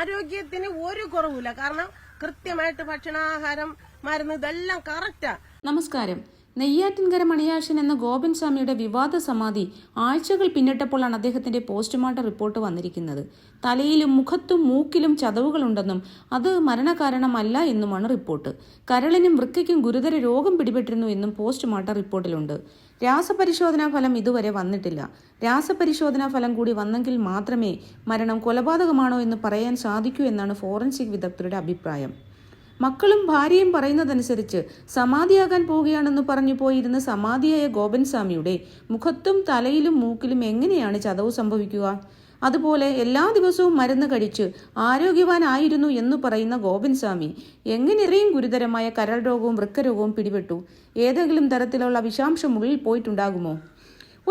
ആരോഗ്യത്തിന് ഒരു കുറവില്ല. കാരണം കൃത്യമായിട്ട് ഭക്ഷണാഹാരം, മരുന്ന് ഇതെല്ലാം കറക്റ്റാ. നമസ്കാരം. നെയ്യാറ്റിൻകര മണിയാശൻ എന്ന ഗോപൻ സ്വാമിയുടെ വിവാദ സമാധി ആഴ്ചകൾ പിന്നിട്ടപ്പോഴാണ് അദ്ദേഹത്തിന്റെ പോസ്റ്റ്മോർട്ടം റിപ്പോർട്ട് വന്നിരിക്കുന്നത്. തലയിലും മുഖത്തും മൂക്കിലും ചതവുകളുണ്ടെന്നും അത് മരണകാരണമല്ല എന്നുമാണ് റിപ്പോർട്ട്. കരളിനും വൃക്കയ്ക്കും ഗുരുതര രോഗം പിടിപെട്ടിരുന്നു എന്നും പോസ്റ്റ്മോർട്ടം റിപ്പോർട്ടിലുണ്ട്. രാസപരിശോധനാ ഫലം ഇതുവരെ വന്നിട്ടില്ല. രാസപരിശോധനാ ഫലം കൂടി വന്നെങ്കിൽ മാത്രമേ മരണം കൊലപാതകമാണോ എന്ന് പറയാൻ സാധിക്കൂ എന്നാണ് ഫോറൻസിക് വിദഗ്ധരുടെ അഭിപ്രായം. മക്കളും ഭാര്യയും പറയുന്നതനുസരിച്ച് സമാധിയാകാൻ പോവുകയാണെന്ന് പറഞ്ഞു പോയിരുന്ന സമാധിയായ ഗോപൻ സ്വാമിയുടെ മുഖത്തും തലയിലും മൂക്കിലും എങ്ങനെയാണ് ചതവ് സംഭവിക്കുക? അതുപോലെ എല്ലാ ദിവസവും മരുന്ന് കഴിച്ച് ആരോഗ്യവാനായിരുന്നു എന്ന് പറയുന്ന ഗോപൻ സ്വാമി എങ്ങനെ ഇത്രയും ഗുരുതരമായ കരൾ രോഗവും വൃക്കരോഗവും പിടിപെട്ടു? ഏതെങ്കിലും തരത്തിലുള്ള വിഷാംശം ഉള്ളിൽ പോയിട്ടുണ്ടാകുമോ?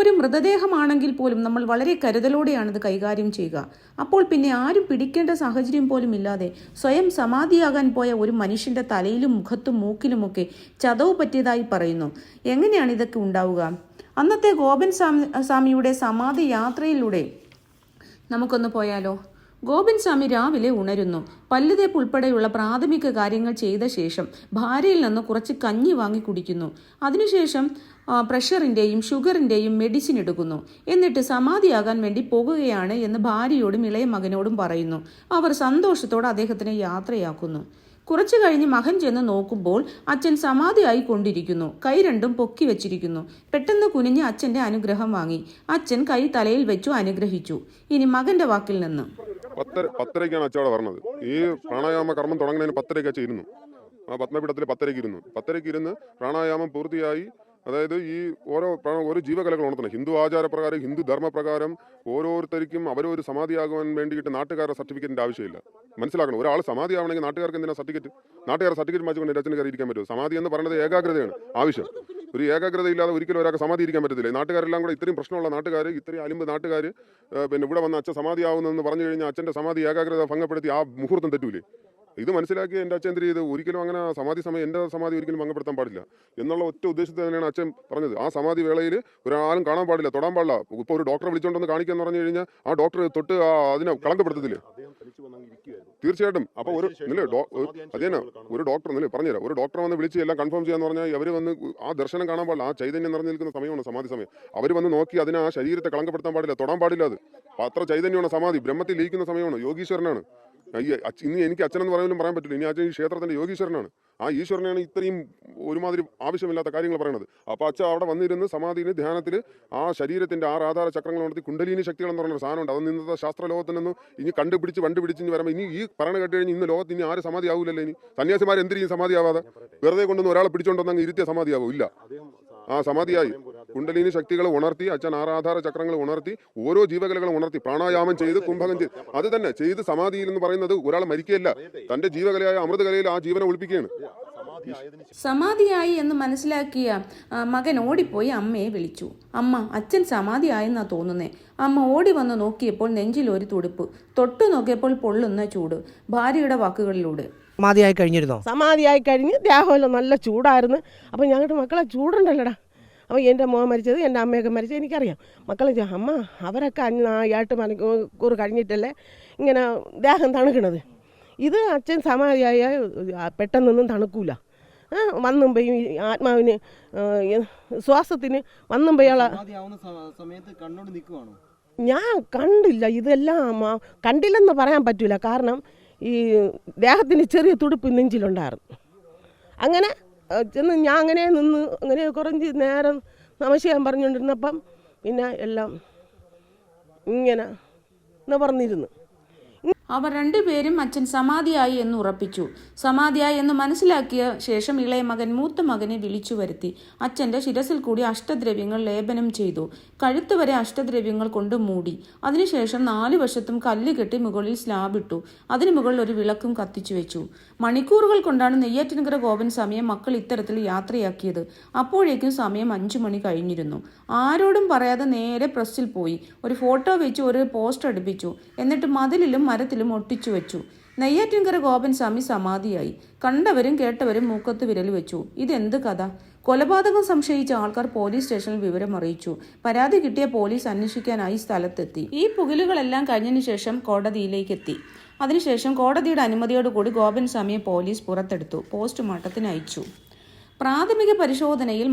ഒരു മൃതദേഹമാണെങ്കിൽ പോലും നമ്മൾ വളരെ കരുതലോടെയാണിത് കൈകാര്യം ചെയ്യുക. അപ്പോൾ പിന്നെ ആരും പിടിക്കേണ്ട സാഹചര്യം പോലും ഇല്ലാതെ സ്വയം സമാധിയാകാൻ പോയ ഒരു മനുഷ്യന്റെ തലയിലും മുഖത്തും മൂക്കിലുമൊക്കെ ചതവ് പറ്റിയതായി പറയുന്നു. എങ്ങനെയാണ് ഇതൊക്കെ ഉണ്ടാവുക? അന്നത്തെ ഗോപൻ സ്വാമിയുടെ സമാധി യാത്രയിലൂടെ നമുക്കൊന്ന് പോയാലോ? ഗോപൻ സ്വാമി രാവിലെ ഉണരുന്നു. പല്ലുതേപ്പ് ഉൾപ്പെടെയുള്ള പ്രാഥമിക കാര്യങ്ങൾ ചെയ്ത ശേഷം ഭാര്യയിൽ നിന്ന് കുറച്ച് കഞ്ഞി വാങ്ങി കുടിക്കുന്നു. അതിനുശേഷം പ്രഷറിന്റെയും ഷുഗറിന്റെയും മെഡിസിൻ എടുക്കുന്നു. എന്നിട്ട് സമാധിയാകാൻ വേണ്ടി പോകുകയാണ് എന്ന് ഭാര്യയോടും ഇളയ മകനോടും പറയുന്നു. അവർ സന്തോഷത്തോടെ അദ്ദേഹത്തിനെ യാത്രയാക്കുന്നു. കുറച്ചു കഴിഞ്ഞ് മകൻ ചെന്ന് നോക്കുമ്പോൾ അച്ഛൻ സമാധിയായി കൊണ്ടിരിക്കുന്നു. കൈ രണ്ടും പൊക്കി വെച്ചിരിക്കുന്നു. പെട്ടെന്ന് കുനിഞ്ഞ് അച്ഛന്റെ അനുഗ്രഹം വാങ്ങി. അച്ഛൻ കൈ തലയിൽ വെച്ചു അനുഗ്രഹിച്ചു. ഇനി മകന്റെ വാക്കിൽ നിന്ന്. 10:30 അച്ഛവിടെ പറഞ്ഞത്. ഈ പ്രാണായാമ കർമ്മം തുടങ്ങുന്നതിന് 10:30 ഇരുന്നു. ആ പത്മപീഠത്തിൽ 10:30 ഇരുന്ന് പ്രാണായാമം പൂർത്തിയായി. അതായത് ഈ ഓരോ ജീവകലകൾ ഉണർത്തണം. ഹിന്ദു ആചാരപ്രകാരം, ഹിന്ദു ധർമ്മപ്രകാരം ഓരോരുത്തർക്കും അവരൊരു സമാധിയാകുവാൻ വേണ്ടിയിട്ട് നാട്ടുകാരുടെ സർട്ടിഫിക്കറ്റിന്റെ ആവശ്യമില്ല. മനസ്സിലാക്കണം. ഒരാൾ സമാധിയാവണമെങ്കിൽ നാട്ടുകാർക്ക് എന്തിനാ സർട്ടിഫിക്കറ്റ്? നാട്ടുകാർ സർട്ടിഫിക്കറ്റ് മാറ്റിക്കൊണ്ട് അച്ഛന് കയറി ഇരിക്കാൻ പറ്റുമോ? സമാധി എന്ന് പറയുന്നത് ഏകാഗ്രതയാണ് ആവശ്യം. ഒരു ഏകാഗ്രത ഇല്ലാതെ ഒരിക്കലും ഒരാൾക്ക് സമാധി ഇരിക്കാൻ പറ്റത്തില്ല. നാട്ടുകാരെല്ലാം കൂടെ ഇത്രയും പ്രശ്നമുള്ള നാട്ടുകാർ, ഇത്രയും അലിമ്പ് നാട്ടുകാർ പിന്നെ ഇവിടെ വന്ന് അച്ഛൻ സമാധിയാവുന്നതെന്ന് പറഞ്ഞു കഴിഞ്ഞാൽ അച്ഛൻ്റെ സമാധി ഏകാഗ്രത ഭംഗപ്പെടുത്തി ആ മുഹൂർത്തം തെറ്റൂലേ? ഇത് മനസ്സിലാക്കി എൻ്റെ അച്ഛൻ എന്ത് ചെയ്ത് ഒരിക്കലും അങ്ങനെ സമാധി സമയം എൻ്റെ സമാധി ഒരിക്കലും ഭംഗപ്പെടുത്താൻ പാടില്ല എന്നുള്ള ഒറ്റ ഉദ്ദേശത്തിൽ തന്നെയാണ് അച്ഛൻ പറഞ്ഞത്. ആ സമാധി വേളയിൽ ഒരാളും കാണാൻ പാടില്ല, തൊടാൻ പാടില്ല. ഇപ്പോൾ ഒരു ഡോക്ടറെ വിളിച്ചുകൊണ്ടെന്ന് കാണിക്കാന്ന് പറഞ്ഞു കഴിഞ്ഞാൽ ആ ഡോക്ടർ തൊട്ട് അതിനെ കളങ്കപ്പെടുത്തത്തില്ലേ? തീർച്ചയായിട്ടും. അപ്പോൾ ഒരു ഡോക്ടർ പറഞ്ഞുതരാം. ഒരു ഡോക്ടറെ വന്ന് വിളിച്ച് എല്ലാം കൺഫേം ചെയ്യാന്ന് പറഞ്ഞാൽ അവർ വന്ന് ആ ദർശനം കാണാൻ പാടില്ല. ആ ചൈതന്യം നിറഞ്ഞു നിൽക്കുന്ന സമയമാണ് സമാധി സമയം. അവർ വന്ന് നോക്കി അതിനെ ആ ശരീരത്തെ കളങ്കപ്പെടുത്താൻ പാടില്ല, തൊടാൻ പാടില്ല. അത് അത്ര ചൈതന്യമാണ് സമാധി. ബ്രഹ്മത്തിൽ ലയിക്കുന്ന സമയമാണ്. യോഗീശ്വരനാണ്. ഇനി എനിക്ക് അച്ഛനെന്ന് പറയാൻ പറ്റില്ല. ഇനി അച്ഛൻ ഈ ക്ഷേത്രത്തിന്റെ യോഗീശ്വരനാണ്. ആ ഈശ്വരനാണ് ഇത്രയും ഒരുമാതിരി ആവശ്യമില്ലാത്ത കാര്യങ്ങൾ പറയുന്നത്. അപ്പോൾ അച്ഛൻ അവിടെ വന്നിരുന്ന് സമാധിന് ധ്യാനത്തിൽ ആ ശരീരത്തിന്റെ 6 ആധാര ചക്രങ്ങൾ നടത്തി കുണ്ടലിനി ശക്തികൾ എന്ന് പറഞ്ഞൊരു സാധനമുണ്ട്. അത് ഇന്നത്തെ ശാസ്ത്രലോകത്തിനൊന്നും ഇനി കണ്ടുപിടിച്ച് ഇനി വരുമ്പോൾ ഇനി ഈ പറയണ കേട്ട് കഴിഞ്ഞ് ഇന്ന് ലോകത്ത് ഇനി ആരും സമാധി ആവില്ലല്ലോ. ഇനി സന്യാസിമാർ എന്തിനും സമാധി ആവാതെ വെറുതെ കൊണ്ടൊന്നും ഒരാളെ പിടിച്ചോണ്ടൊന്നും ഇരുത്തിയ സമാധിയാവും ഇല്ല. ആ സമാധിയായി കുണ്ടലിനി ശക്തികൾ ഉണർത്തി അച്ഛൻ 6 ആധാര ചക്രങ്ങൾ ഉണർത്തി ഓരോ ജീവകലകളും ഉണർത്തി പ്രാണായാമം ചെയ്ത് കുംഭകം ചെയ്ത് അത് തന്നെ ചെയ്ത് സമാധിയിൽ എന്ന് പറയുന്നത് ഒരാൾ മരിക്കുകയല്ല, തന്റെ ജീവകലയായ അമൃതകലയിൽ ആ ജീവനെ ഒളിപ്പിക്കുകയാണ്. സമാധിയായി എന്ന് മനസ്സിലാക്കിയ മകൻ ഓടിപ്പോയി അമ്മയെ വിളിച്ചു. അമ്മ, അച്ഛൻ സമാധിയായെന്നാ തോന്നുന്നേ. അമ്മ ഓടി വന്ന് നോക്കിയപ്പോൾ നെഞ്ചിൽ ഒരു തുടിപ്പ്, തൊട്ടു നോക്കിയപ്പോൾ പൊള്ളുന്ന ചൂട്. ഭാര്യയുടെ വാക്കുകളിലൂടെ. സമാധിയായി കഴിഞ്ഞിരുന്നോ? സമാധിയായി കഴിഞ്ഞ് ദേഹമെല്ലാം നല്ല ചൂടായിരുന്നു. അപ്പം ഞങ്ങളുടെ മക്കളെ ചൂടുണ്ടല്ലോടാ. അപ്പോൾ എൻ്റെ മോൻ മരിച്ചത്, എൻ്റെ അമ്മയൊക്കെ മരിച്ചത് എനിക്കറിയാം. മക്കളെ അമ്മ അവരൊക്കെ 8 മണിക്കൂർ കഴിഞ്ഞിട്ടല്ലേ ഇങ്ങനെ ദേഹം തണുക്കണത്. ഇത് അച്ഛൻ സമാധിയായ പെട്ടെന്നൊന്നും തണുക്കൂല. വന്നുമ്പോഴും ആത്മാവിന് ശ്വാസത്തിന് വന്നുമ്പോഴുള്ള ഞാൻ കണ്ടില്ല. ഇതെല്ലാം കണ്ടില്ലെന്ന് പറയാൻ പറ്റില്ല. കാരണം ഈ ദേഹത്തിന് ചെറിയ തുടുപ്പ് നെഞ്ചിലുണ്ടായിരുന്നു. അങ്ങനെ ചെന്ന് ഞാൻ അങ്ങനെ കുറഞ്ഞ് നേരം നമസ്കാരം പറഞ്ഞുകൊണ്ടിരുന്നപ്പം പിന്നെ എല്ലാം ഇങ്ങനെ പറഞ്ഞിരുന്നു. അവർ രണ്ടുപേരും അച്ഛൻ സമാധിയായി എന്ന് ഉറപ്പിച്ചു. സമാധിയായി എന്ന് മനസ്സിലാക്കിയ ശേഷം ഇളയ മകൻ മൂത്ത മകനെ വിളിച്ചു വരുത്തി. അച്ഛന്റെ ശിരസിൽ കൂടി അഷ്ടദ്രവ്യങ്ങൾ ലേപനം ചെയ്തു. കഴുത്ത് വരെ അഷ്ടദ്രവ്യങ്ങൾ കൊണ്ട് മൂടി. അതിനുശേഷം 4 വശത്തും കല്ല് കെട്ടി മുകളിൽ സ്ലാബിട്ടു. അതിനു മുകളിൽ ഒരു വിളക്കും കത്തിച്ചു വെച്ചു. മണിക്കൂറുകൾ കൊണ്ടാണ് നെയ്യാറ്റിൻകര ഗോപൻ സ്വാമിയെ മക്കൾ ഇത്തരത്തിൽ യാത്രയാക്കിയത്. അപ്പോഴേക്കും സമയം 5 മണി കഴിഞ്ഞിരുന്നു. ആരോടും പറയാതെ നേരെ പ്രസ്സിൽ പോയി ഒരു ഫോട്ടോ വെച്ച് ഒരു പോസ്റ്റർ അടുപ്പിച്ചു. എന്നിട്ട് മതിലിലും മരത്തിലും ഒട്ടിച്ചു വെച്ചു. നെയ്യാറ്റിൻകര ഗോപൻ സ്വാമി സമാധിയായി. കണ്ടവരും കേട്ടവരും മൂക്കത്ത് വിരൽ വെച്ചു. ഇതെന്ത് കഥ? കൊലപാതകം സംശയിച്ച ആൾക്കാർ പോലീസ് സ്റ്റേഷനിൽ വിവരം അറിയിച്ചു. പരാതി കിട്ടിയ പോലീസ് അന്വേഷിക്കാനായി സ്ഥലത്തെത്തി. ഈ പുകലുകളെല്ലാം കഴിഞ്ഞതിനു ശേഷം കോടതിയിലേക്കെത്തി. അതിനുശേഷം കോടതിയുടെ അനുമതിയോടുകൂടി ഗോപൻ സ്വാമിയെ പോലീസ് പുറത്തെടുത്തു, പോസ്റ്റ്മോർട്ടത്തിന് അയച്ചു. പ്രാഥമിക പരിശോധനയിൽ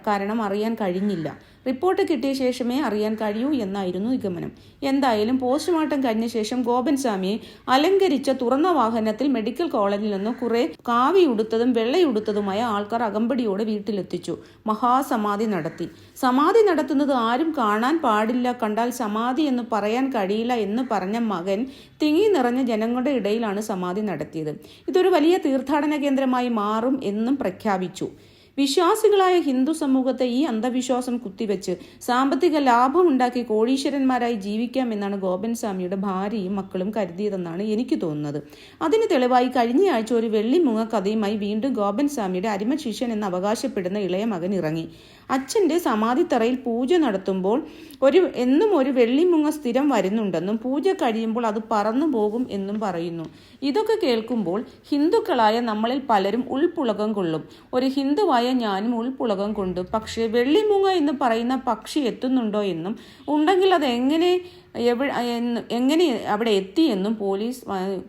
കാരണം അറിയാൻ കഴിഞ്ഞില്ല. റിപ്പോർട്ട് കിട്ടിയ ശേഷമേ അറിയാൻ കഴിയൂ എന്നായിരുന്നു നിഗമനം. എന്തായാലും പോസ്റ്റ്മോർട്ടം കഴിഞ്ഞ ശേഷം ഗോപൻ സ്വാമിയെ അലങ്കരിച്ച തുറന്ന വാഹനത്തിൽ മെഡിക്കൽ കോളേജിൽ നിന്ന് കുറെ കാവിയുടുത്തതും വെള്ളയുടുത്തതുമായ ആൾക്കാർ അകമ്പടിയോടെ വീട്ടിലെത്തിച്ചു. മഹാസമാധി നടത്തി. സമാധി നടത്തുന്നത് ആരും കാണാൻ പാടില്ല, കണ്ടാൽ സമാധി എന്ന് പറയാൻ കഴിയില്ല എന്ന് പറഞ്ഞ മകൻ തിങ്ങി നിറഞ്ഞ ജനങ്ങളുടെ ഇടയിലാണ് സമാധി നടത്തിയത്. ഇതൊരു വലിയ തീർത്ഥാടന കേന്ദ്രമായി മാറും എന്നും പ്രഖ്യാപിച്ചു. വിശ്വാസികളായ ഹിന്ദു സമൂഹത്തെ ഈ അന്ധവിശ്വാസം കുത്തിവെച്ച് സാമ്പത്തിക ലാഭമുണ്ടാക്കി കോടീശ്വരന്മാരായി ജീവിക്കാമെന്നാണ് ഗോപൻ സ്വാമിയുടെ ഭാര്യയും മക്കളും കരുതിയതെന്നാണ് എനിക്ക് തോന്നുന്നത്. അതിന് തെളിവായി കഴിഞ്ഞയാഴ്ച ഒരു വെള്ളിമുങ്ങ കഥയുമായി വീണ്ടും ഗോപൻ സ്വാമിയുടെ അരിമ ശിഷ്യൻ എന്ന് അവകാശപ്പെടുന്ന ഇളയ മകൻ ഇറങ്ങി. അച്ഛൻ്റെ സമാധിത്തറയിൽ പൂജ നടത്തുമ്പോൾ എന്നും ഒരു വെള്ളിമുങ്ങ സ്ഥിരം വരുന്നുണ്ടെന്നും പൂജ കഴിയുമ്പോൾ അത് പറന്നു പോകും എന്നും പറയുന്നു. ഇതൊക്കെ കേൾക്കുമ്പോൾ ഹിന്ദുക്കളായ നമ്മളിൽ പലരും ഉൾപ്പുളകം കൊള്ളും. ഒരു ഹിന്ദുവായ ഞാനും ഉൾപ്പുളകം കൊണ്ടു. പക്ഷേ വെള്ളിമുങ്ങ എന്ന് പറയുന്ന പക്ഷി എത്തുന്നുണ്ടോ എന്നും ഉണ്ടെങ്കിൽ അത് എങ്ങനെ അവിടെ എത്തിയെന്നും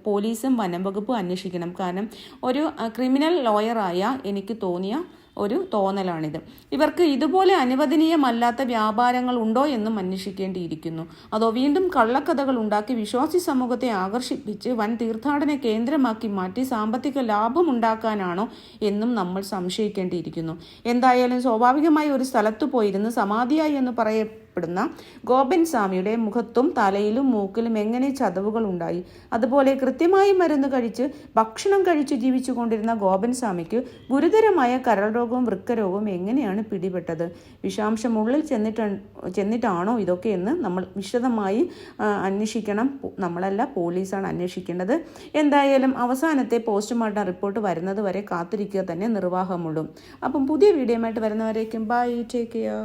പോലീസും വനംവകുപ്പും അന്വേഷിക്കണം. കാരണം ഒരു ക്രിമിനൽ ലോയറായ എനിക്ക് തോന്നിയ ഒരു തോന്നലാണിത്. ഇവർക്ക് ഇതുപോലെ അനുവദനീയമല്ലാത്ത വ്യാപാരങ്ങൾ ഉണ്ടോ എന്നും അന്വേഷിക്കേണ്ടിയിരിക്കുന്നു. അതോ വീണ്ടും കള്ളക്കഥകൾ ഉണ്ടാക്കി വിശ്വാസി സമൂഹത്തെ ആകർഷിപ്പിച്ച് വൻ തീർത്ഥാടന കേന്ദ്രമാക്കി മാറ്റി സാമ്പത്തിക ലാഭമുണ്ടാക്കാനാണോ എന്നും നമ്മൾ സംശയിക്കേണ്ടിയിരിക്കുന്നു. എന്തായാലും സ്വാഭാവികമായി ഒരു സ്ഥലത്ത് പോയിരുന്ന് സമാധിയായി എന്ന് പറയപ്പെടുന്ന ഗോപൻ സ്വാമിയുടെ മുഖത്തും തലയിലും മൂക്കിലും എങ്ങനെ ചതവുകൾ ഉണ്ടായി? അതുപോലെ കൃത്യമായി മരുന്ന് കഴിച്ച് ഭക്ഷണം കഴിച്ച് ജീവിച്ചു കൊണ്ടിരുന്ന ഗോപൻ സ്വാമിക്ക് ഗുരുതരമായ കരൾ രോഗവും വൃക്കരോഗവും എങ്ങനെയാണ് പിടിപെട്ടത്? വിഷാംശം ഉള്ളിൽ ചെന്നിട്ടാണോ ഇതൊക്കെ എന്ന് നമ്മൾ വിശദമായി അന്വേഷിക്കണം. നമ്മളല്ല, പോലീസാണ് അന്വേഷിക്കേണ്ടത്. എന്തായാലും അവസാനത്തെ പോസ്റ്റ്മോർട്ടം റിപ്പോർട്ട് വരുന്നത് വരെ കാത്തിരിക്കുക തന്നെ നിർവാഹമുള്ളൂ. അപ്പം പുതിയ വീഡിയോയുമായിട്ട് വരുന്നവരേക്കും ബൈ, ടേക്ക് കെയർ.